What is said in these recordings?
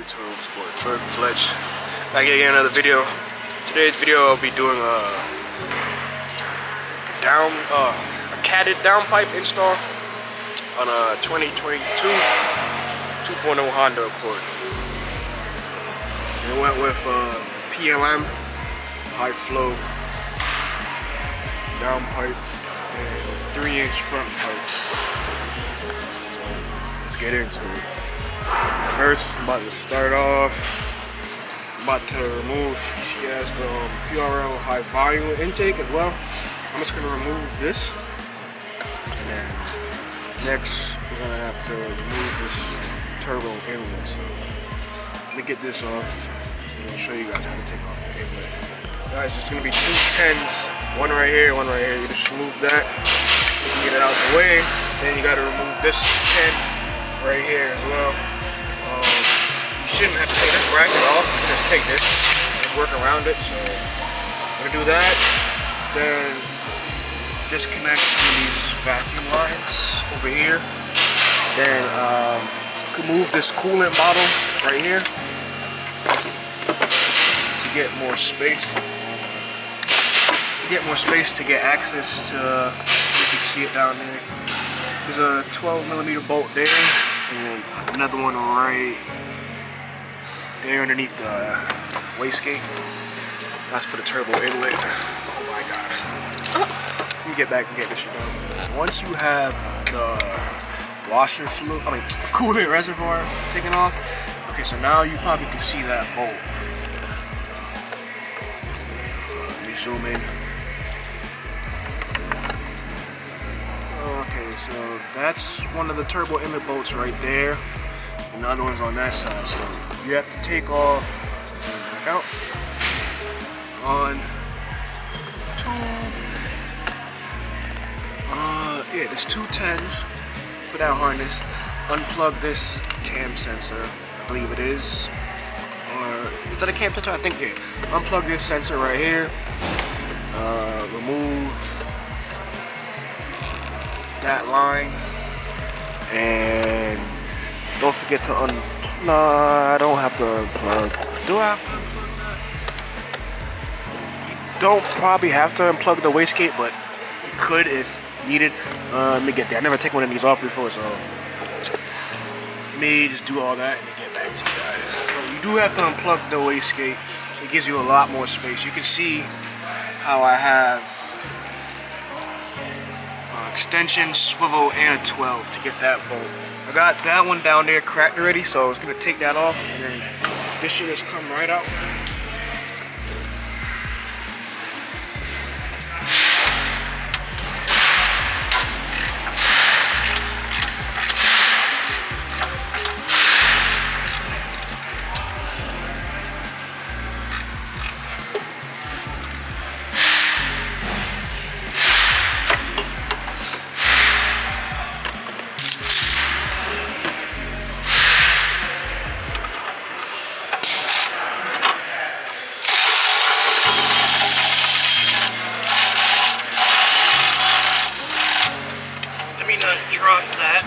YouTube? It's your boy Ferg Fletch. Back again, another video. Today's video I'll be doing a catted downpipe install on a 2022 2.0 Honda Accord. It went with PLM high flow downpipe and 3-inch front pipe. So let's get into it. First, I'm about to start off. I'm about to remove. She has the PRL high volume intake as well. I'm just gonna remove this, and then next we're gonna have to remove this turbo inlet. So let me get this off. I'm gonna show you guys how to take off the inlet. Guys, it's gonna be two 10s, one right here, one right here. You just remove that, you can get it out the way. Then you gotta remove this 10 right here as well. You shouldn't have to take this bracket off. You can just take this, just work around it. So I'm gonna do that. Then disconnect some of these vacuum lines over here. Then you can move this coolant bottle right here to get more space. To get access to, you can see it down there. There's a 12mm bolt there, and another one right there underneath the wastegate. That's for the turbo inlet. Oh my god. Let me get back and get this shit done. So once you have the washer fluid, coolant reservoir taken off, okay, so now you probably can see that bolt. Let me zoom in. Okay, so that's one of the turbo inlet bolts right there, and the other one's on that side. So you have to take off, back out, on, there's two 10s for that harness. Unplug this cam sensor, I believe it is, or is that a cam sensor? I think, yeah. Unplug this sensor right here, remove that line, and don't forget to unplug. No, I don't have to unplug. Do I have to unplug that? You don't probably have to unplug the wastegate, but you could if needed. Let me get that. I never taken one of these off before, so let me just do all that and then get back to you guys. So you do have to unplug the wastegate. It gives you a lot more space. You can see how I have extension, swivel, and a 12 to get that bolt. I got that one down there cracked already, so I was gonna take that off, and then this should just come right out. Drop that.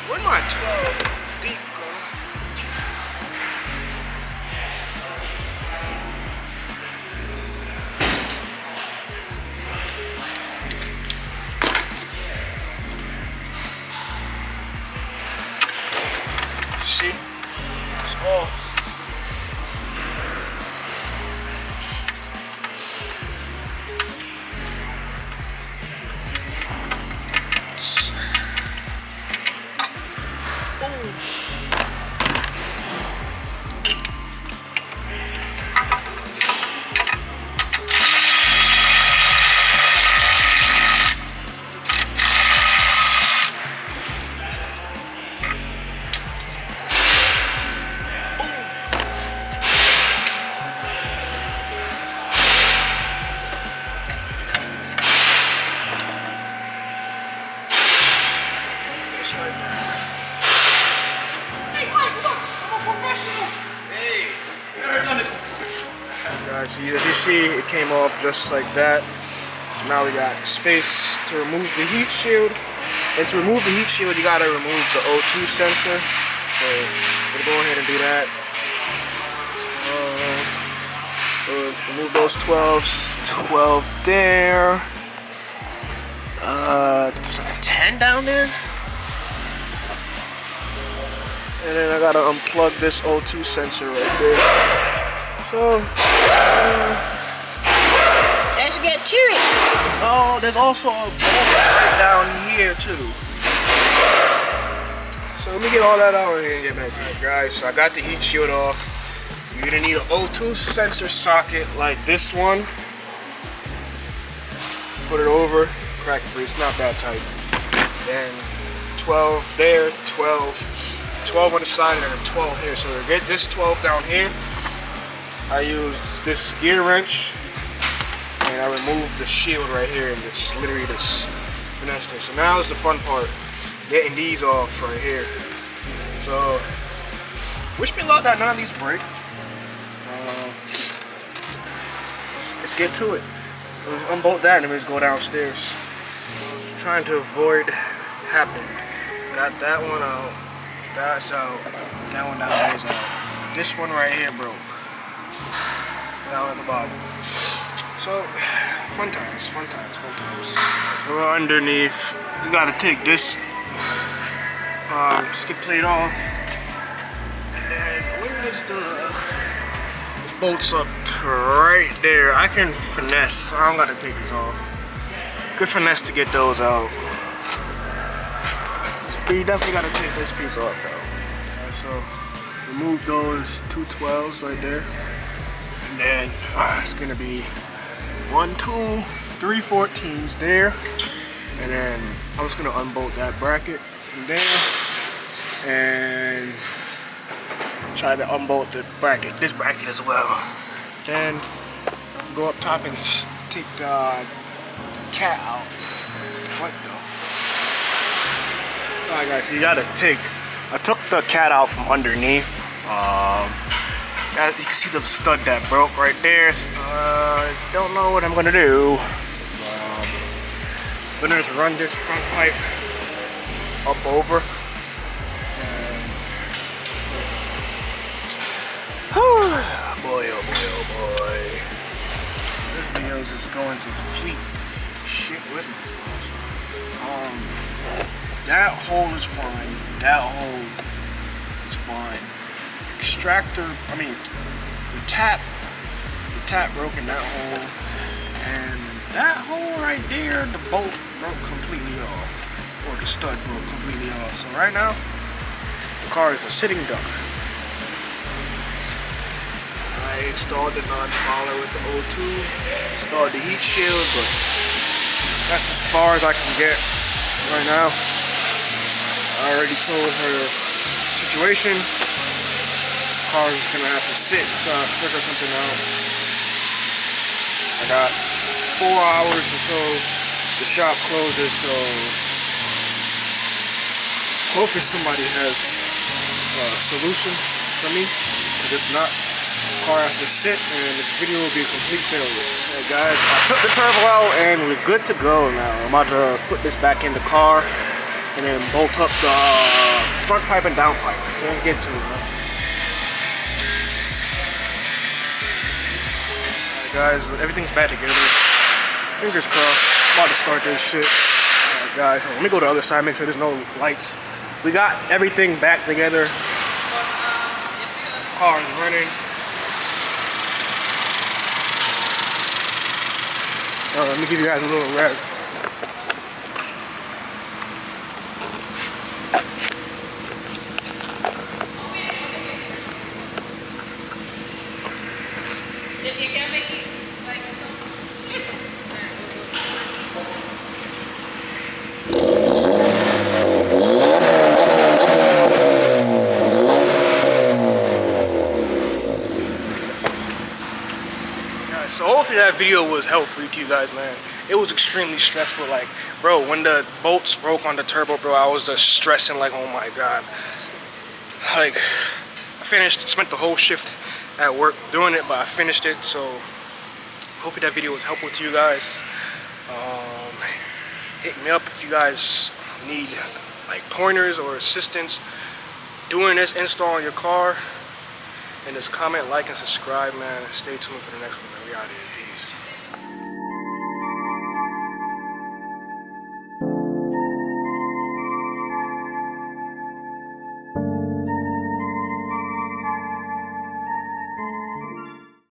Where'd my 12 deep go? See? It's off. Guys, as you see, it came off just like that. So now we got space to remove the heat shield. And to remove the heat shield, you gotta remove the O2 sensor. So we're gonna go ahead and do that. Remove those 12s. 12 there. There's like a 10 down there. And then I gotta unplug this O2 sensor right there. So, let's get to it. Oh, there's also a bolt right down here too. So let me get all that out here and get back to it, guys. So I got the heat shield off. You're gonna need an O2 sensor socket like this one. Put it over, crack free. It's not that tight. Then 12 there, 12 on the side, and then 12 here. So to get this 12 down here, I used this gear wrench, and I removed the shield right here, and just literally just finessed it. So now is the fun part, getting these off right here. So, wish me luck that none of these break. Let's get to it. Unbolt that and then just go downstairs. Trying to avoid happening. Got that one out. That's out. That one down there is out. This one right here broke. Down at the bottom. So, fun times, fun times, fun times. So we're underneath. We gotta take this skid plate off. And then where is the bolts up to right there? I can finesse. I don't gotta take this off. Good finesse to get those out. But you definitely gotta take this piece off though. Right, so remove those two 12s right there. And then it's gonna be 1, 2, 3 14s there. And then I'm just gonna unbolt that bracket from there and try to unbolt the bracket, this bracket as well. Then go up top and take the cat out. What the? Alright guys, so you gotta take, I took the cat out from underneath. You can see the stud that broke right there. So, don't know what I'm gonna do. I'm gonna just run this front pipe up over. Boy, oh boy, oh boy. This video is just going to complete shit with me. That hole is fine. That hole is fine. Extractor, the tap broke in that hole. And that hole right there, the bolt broke completely off. Or the stud broke completely off. So right now, the car is a sitting duck. I installed the non-fouler with the O2, installed the heat shield, but that's as far as I can get right now. I already told her the situation. The car is gonna have to sit to figure something out. I got 4 hours until the shop closes, so hopefully somebody has a solution for me, because if not, the car has to sit and this video will be a complete failure. Hey guys, I took the turbo out and we're good to go now. I'm about to put this back in the car and then bolt up the front pipe and down pipe. So let's get to it, man. Alright guys, everything's back together. Fingers crossed. I'm about to start this shit. Alright guys, so let me go to the other side, make sure there's no lights. We got everything back together. Car is running. Let me give you guys a little rev. You can make it like so. So hopefully that video was helpful to you guys, man. It was extremely stressful. Like, bro, when the bolts broke on the turbo, bro, I was just stressing like, oh my god. Like, I spent the whole shift at work doing it, but I finished it. So hopefully that video was helpful to you guys. hit me up if you guys need like pointers or assistance doing this install on your car. And just comment, like, and subscribe, man. Stay tuned for the next one. We out here. Peace.